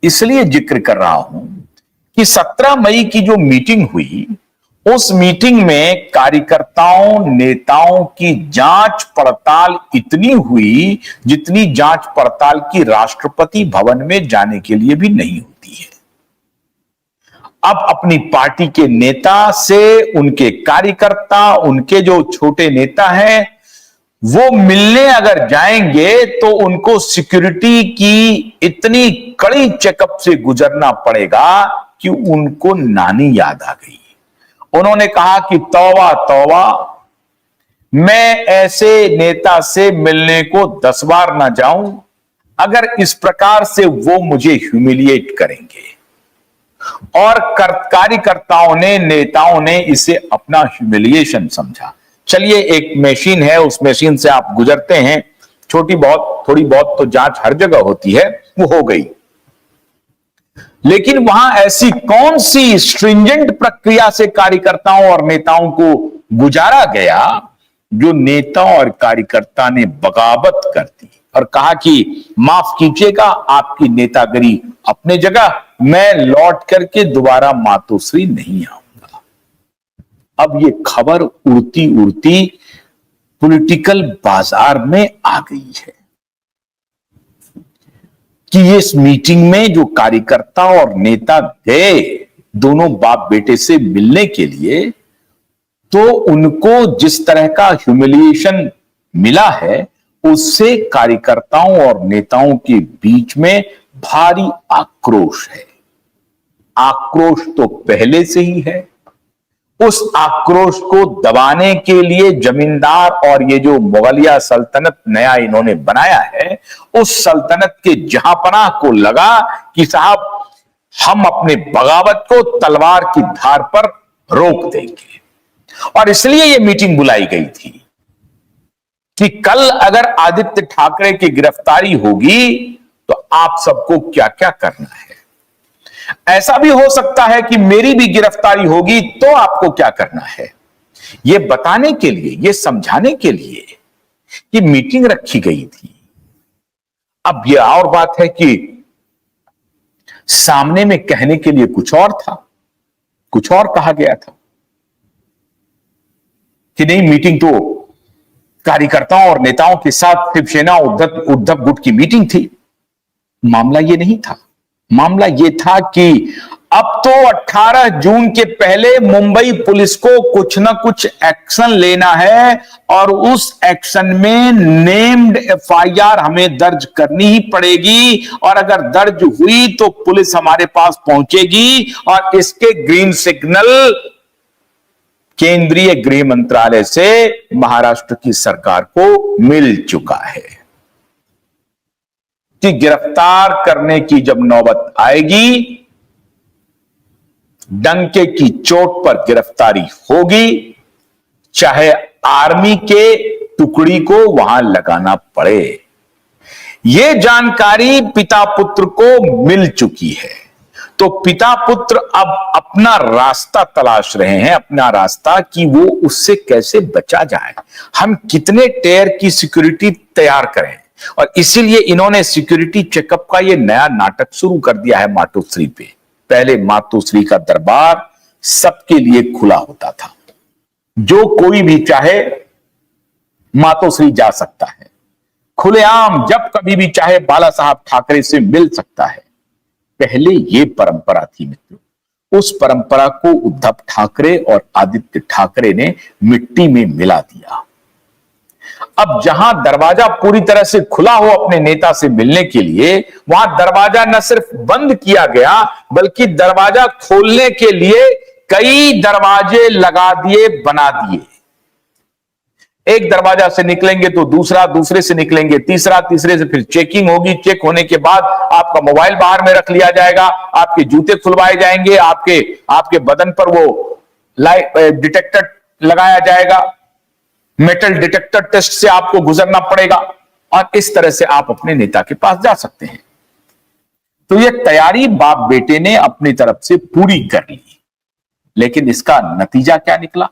इसलिए जिक्र कर रहा हूं कि 17 मई की जो मीटिंग हुई, उस मीटिंग में कार्यकर्ताओं नेताओं की जांच पड़ताल इतनी हुई जितनी जांच पड़ताल की राष्ट्रपति भवन में जाने के लिए भी नहीं होती है। अब अपनी पार्टी के नेता से उनके कार्यकर्ता, उनके जो छोटे नेता हैं, वो मिलने अगर जाएंगे तो उनको सिक्योरिटी की इतनी कड़ी चेकअप से गुजरना पड़ेगा कि उनको नानी याद आ गई। उन्होंने कहा कि तौबा तौबा, मैं ऐसे नेता से मिलने को 10 बार ना जाऊं अगर इस प्रकार से वो मुझे ह्यूमिलिएट करेंगे। और कार्यकर्ताओं ने, नेताओं ने इसे अपना ह्यूमिलिएशन समझा। चलिए, एक मशीन है, उस मशीन से आप गुजरते हैं, थोड़ी बहुत तो जांच हर जगह होती है, वो हो गई। लेकिन वहां ऐसी कौन सी स्ट्रिंजेंट प्रक्रिया से कार्यकर्ताओं और नेताओं को गुजारा गया जो नेता और कार्यकर्ता ने बगावत कर दी और कहा कि माफ कीजिएगा, आपकी नेतागिरी अपने जगह, मैं लौट करके दोबारा मातोश्री नहीं आऊंगा। अब ये खबर उड़ती उड़ती पॉलिटिकल बाजार में आ गई है कि इस मीटिंग में जो कार्यकर्ता और नेता गए दोनों बाप बेटे से मिलने के लिए, तो उनको जिस तरह का ह्यूमिलिएशन मिला है उससे कार्यकर्ताओं और नेताओं के बीच में भारी आक्रोश है। आक्रोश तो पहले से ही है। उस आक्रोश को दबाने के लिए जमींदार और ये जो मुगलिया सल्तनत नया इन्होंने बनाया है, उस सल्तनत के जहांपनाह को लगा कि साहब, हम अपने बगावत को तलवार की धार पर रोक देंगे। और इसलिए यह मीटिंग बुलाई गई थी कि कल अगर आदित्य ठाकरे की गिरफ्तारी होगी तो आप सबको क्या क्या करना है। ऐसा भी हो सकता है कि मेरी भी गिरफ्तारी होगी तो आपको क्या करना है। यह बताने के लिए, यह समझाने के लिए कि मीटिंग रखी गई थी। अब यह और बात है कि सामने में कहने के लिए कुछ और था, कुछ और कहा गया था कि नहीं, मीटिंग तो कार्यकर्ताओं और नेताओं के साथ शिवसेना उद्धव गुट की मीटिंग थी। मामला यह नहीं था। मामला यह था कि अब तो 18 जून के पहले मुंबई पुलिस को कुछ ना कुछ एक्शन लेना है और उस एक्शन में नेम्ड एफआईआर हमें दर्ज करनी ही पड़ेगी। और अगर दर्ज हुई तो पुलिस हमारे पास पहुंचेगी और इसके ग्रीन सिग्नल केंद्रीय गृह मंत्रालय से महाराष्ट्र की सरकार को मिल चुका है कि गिरफ्तार करने की जब नौबत आएगी, डंके की चोट पर गिरफ्तारी होगी, चाहे आर्मी के टुकड़ी को वहां लगाना पड़े। यह जानकारी पिता पुत्र को मिल चुकी है। तो पिता पुत्र अब अपना रास्ता तलाश रहे हैं, अपना रास्ता कि वो उससे कैसे बचा जाए, हम कितने टेयर की सिक्योरिटी तैयार करें। और इसीलिए इन्होंने सिक्योरिटी चेकअप का ये नया नाटक शुरू कर दिया है मातोश्री पे। पहले मातोश्री का दरबार सबके लिए खुला होता था, जो कोई भी चाहे मातोश्री जा सकता है, खुलेआम जब कभी भी चाहे बाला साहब ठाकरे से मिल सकता है। पहले ये परंपरा थी मित्रों। उस परंपरा को उद्धव ठाकरे और आदित्य ठाकरे ने मिट्टी में मिला दिया। अब जहां दरवाजा पूरी तरह से खुला हो अपने नेता से मिलने के लिए, वहां दरवाजा न सिर्फ बंद किया गया बल्कि दरवाजा खोलने के लिए कई दरवाजे लगा दिए, बना दिए। एक दरवाजा से निकलेंगे तो दूसरा, दूसरे से निकलेंगे तीसरा, तीसरे से फिर चेकिंग होगी। चेक होने के बाद आपका मोबाइल बाहर में रख लिया जाएगा, आपके जूते खुलवाए जाएंगे, आपके बदन पर वो डिटेक्टर लगाया जाएगा, मेटल डिटेक्टर टेस्ट से आपको गुजरना पड़ेगा और इस तरह से आप अपने नेता के पास जा सकते हैं। तो यह तैयारी बाप बेटे ने अपनी तरफ से पूरी कर ली। लेकिन इसका नतीजा क्या निकला?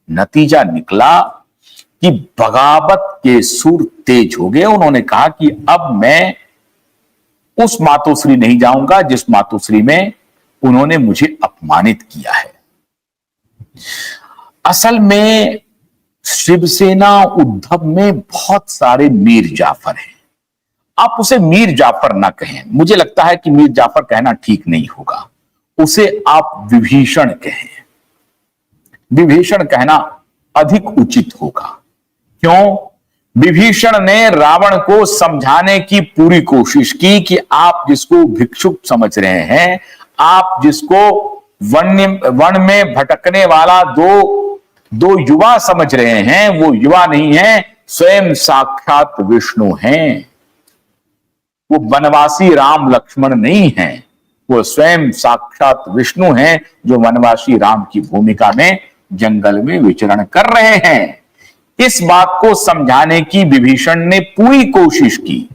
नतीजा निकला कि बगावत के सुर तेज हो गए। उन्होंने कहा कि अब मैं उस मातोश्री नहीं जाऊंगा जिस मातोश्री में उन्होंने मुझे अपमानित किया है। असल में शिवसेना उद्धव में बहुत सारे मीर जाफर हैं। आप उसे मीर जाफर ना कहें, मुझे लगता है कि मीर जाफर कहना ठीक नहीं होगा, उसे आप विभीषण कहें। विभीषण कहना अधिक उचित होगा। क्यों? विभीषण ने रावण को समझाने की पूरी कोशिश की कि आप जिसको भिक्षुक समझ रहे हैं, आप जिसको वन में भटकने वाला दो युवा समझ रहे हैं, वो युवा नहीं है, स्वयं साक्षात विष्णु हैं। वो वनवासी राम लक्ष्मण नहीं है, वो स्वयं साक्षात विष्णु हैं जो वनवासी राम की भूमिका में जंगल में विचरण कर रहे हैं। इस बात को समझाने की विभीषण ने पूरी कोशिश की।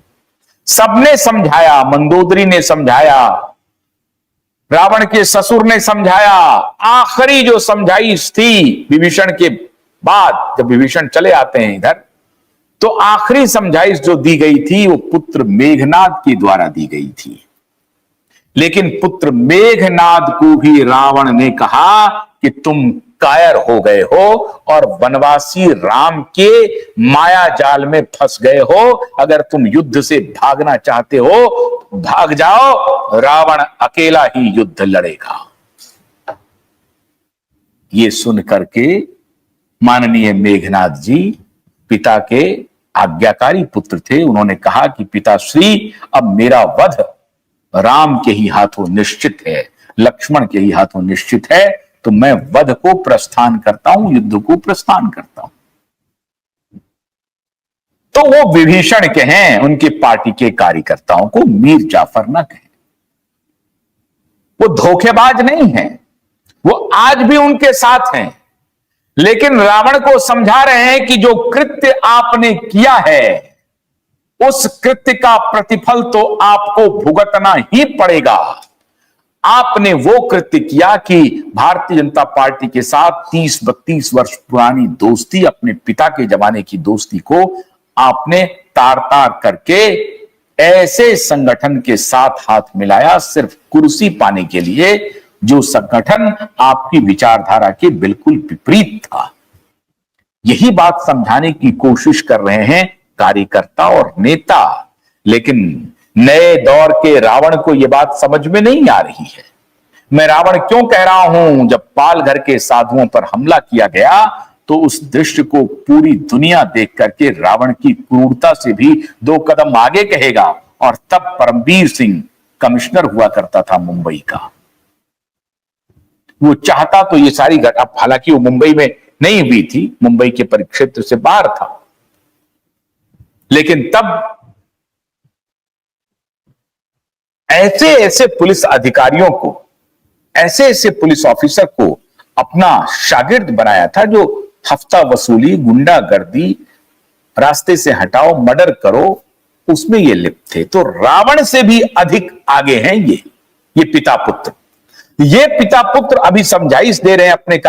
सबने समझाया, मंदोदरी ने समझाया, रावण के ससुर ने समझाया, आखिरी जो समझाइश थी विभीषण के बाद, जब विभीषण चले आते हैं इधर, तो आखिरी समझाइश जो दी गई थी वो पुत्र मेघनाद के द्वारा दी गई थी। लेकिन पुत्र मेघनाद को भी रावण ने कहा कि तुम कायर हो गए हो और वनवासी राम के माया जाल में फंस गए हो। अगर तुम युद्ध से भागना चाहते हो भाग जाओ, रावण अकेला ही युद्ध लड़ेगा। ये सुन करके माननीय मेघनाद जी पिता के आज्ञाकारी पुत्र थे, उन्होंने कहा कि पिताश्री, अब मेरा वध राम के ही हाथों निश्चित है, लक्ष्मण के ही हाथों निश्चित है, तो मैं वध को प्रस्थान करता हूं, युद्ध को प्रस्थान करता हूं। तो वो विभीषण कहें, उनके पार्टी के कार्यकर्ताओं को मीर जाफर ना कहें। वो धोखेबाज नहीं है, वो आज भी उनके साथ हैं, लेकिन रावण को समझा रहे हैं कि जो कृत्य आपने किया है उस कृत्य का प्रतिफल तो आपको भुगतना ही पड़ेगा। आपने वो कृत्य किया कि भारतीय जनता पार्टी के साथ 30-32 वर्ष पुरानी दोस्ती, अपने पिता के जमाने की दोस्ती को आपने तार तार करके ऐसे संगठन के साथ हाथ मिलाया सिर्फ कुर्सी पाने के लिए, जो संगठन आपकी विचारधारा के बिल्कुल विपरीत था। यही बात समझाने की कोशिश कर रहे हैं कार्यकर्ता और नेता, लेकिन नए दौर के रावण को यह बात समझ में नहीं आ रही है। मैं रावण क्यों कह रहा हूं? जब पालघर के साधुओं पर हमला किया गया तो उस दृश्य को पूरी दुनिया देख करके रावण की क्रूरता से भी 2 कदम आगे कहेगा। और तब परमवीर सिंह कमिश्नर हुआ करता था मुंबई का, वो चाहता तो ये सारी घटना, हालांकि वो मुंबई में नहीं हुई थी, मुंबई के परिक्षेत्र से बाहर था, लेकिन तब ऐसे ऐसे पुलिस अधिकारियों को, ऐसे ऐसे पुलिस ऑफिसर को अपना शागिर्द बनाया था जो हफ्ता वसूली, गुंडागर्दी, रास्ते से हटाओ, मर्डर करो, उसमें ये लिप्त थे। तो रावण से भी अधिक आगे हैं ये पिता पुत्र। ये पिता पुत्र अभी समझाइश दे रहे हैं अपने कार्य